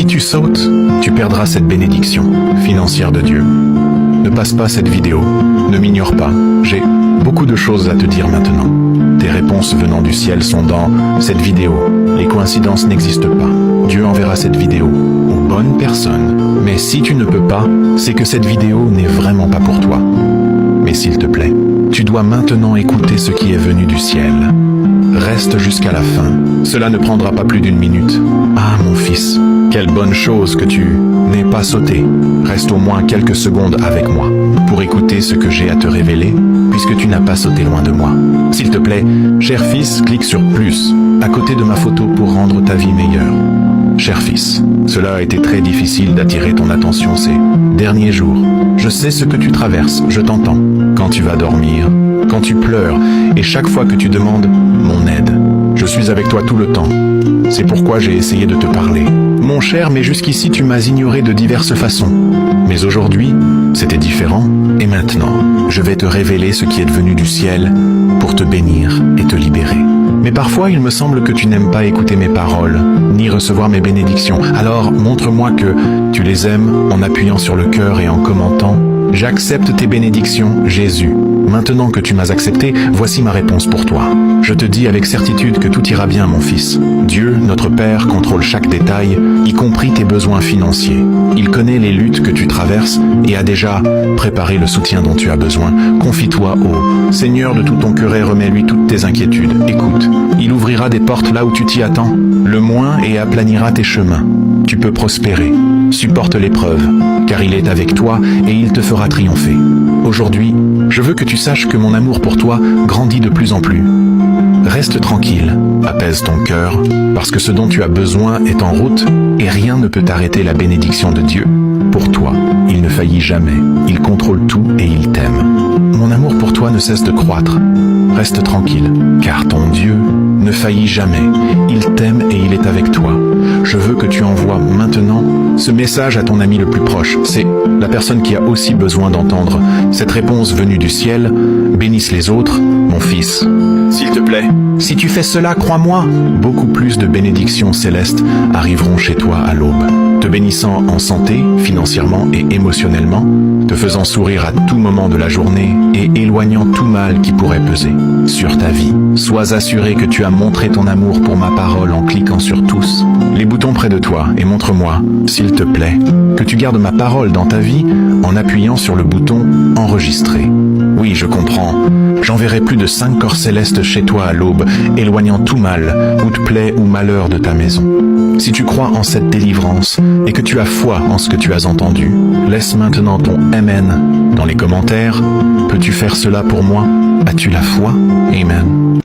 Si tu sautes, tu perdras cette bénédiction financière de Dieu. Ne passe pas cette vidéo, ne m'ignore pas, j'ai beaucoup de choses à te dire maintenant. Tes réponses venant du ciel sont dans cette vidéo. Les coïncidences n'existent pas. Dieu enverra cette vidéo aux bonnes personnes. Mais si tu ne peux pas, c'est que cette vidéo n'est vraiment pas pour toi. Mais s'il te plaît, tu dois maintenant écouter ce qui est venu du ciel. Reste jusqu'à la fin. Cela ne prendra pas plus d'1 minute. Ah mon fils, quelle bonne chose que tu n'aies pas sauté. Reste au moins quelques secondes avec moi pour écouter ce que j'ai à te révéler, puisque tu n'as pas sauté loin de moi. S'il te plaît, cher fils, clique sur plus, à côté de ma photo pour rendre ta vie meilleure. Cher fils, cela a été très difficile d'attirer ton attention ces derniers jours. Je sais ce que tu traverses, je t'entends. Quand tu vas dormir, quand tu pleures, et chaque fois que tu demandes mon aide. Je suis avec toi tout le temps. C'est pourquoi j'ai essayé de te parler. Mon cher, mais jusqu'ici tu m'as ignoré de diverses façons. Mais aujourd'hui, c'était différent. Et maintenant, je vais te révéler ce qui est venu du ciel pour te bénir et te libérer. Mais parfois, il me semble que tu n'aimes pas écouter mes paroles, ni recevoir mes bénédictions. Alors, montre-moi que tu les aimes en appuyant sur le cœur et en commentant « J'accepte tes bénédictions, Jésus ». Maintenant que tu m'as accepté, voici ma réponse pour toi. Je te dis avec certitude que tout ira bien, mon fils. Dieu, notre Père, contrôle chaque détail, y compris tes besoins financiers. Il connaît les luttes que tu traverses et a déjà préparé le soutien dont tu as besoin. Confie-toi au Seigneur de tout ton cœur et remets-lui toutes tes inquiétudes. Écoute, il ouvrira des portes là où tu t'y attends, le moins, et aplanira tes chemins. Tu peux prospérer. Supporte l'épreuve, car il est avec toi et il te fera triompher. Aujourd'hui, je veux que tu saches que mon amour pour toi grandit de plus en plus. Reste tranquille, apaise ton cœur, parce que ce dont tu as besoin est en route et rien ne peut arrêter la bénédiction de Dieu. Pour toi, il ne faillit jamais, il contrôle tout et il t'aime. Mon amour pour toi ne cesse de croître. Reste tranquille, car ton Dieu ne faillit jamais. Il t'aime et il est avec toi. Je veux que tu envoies maintenant ce message à ton ami le plus proche. C'est la personne qui a aussi besoin d'entendre cette réponse venue du ciel. Bénisse les autres, mon fils. S'il te plaît, si tu fais cela, crois-moi, beaucoup plus de bénédictions célestes arriveront chez toi à l'aube, te bénissant en santé, financièrement et émotionnellement, te faisant sourire à tout moment de la journée et éloignant tout mal qui pourrait peser sur ta vie. Sois assuré que tu as montré ton amour pour ma parole en cliquant sur tous les boutons près de toi et montre-moi, s'il te plaît, que tu gardes ma parole dans ta vie en appuyant sur le bouton enregistrer. Oui, je comprends. J'enverrai plus de 5 corps célestes chez toi à l'aube, éloignant tout mal, ou de plaie ou malheur de ta maison. Si tu crois en cette délivrance et que tu as foi en ce que tu as entendu, laisse maintenant ton Amen dans les commentaires. Peux-tu faire cela pour moi? As-tu la foi? Amen.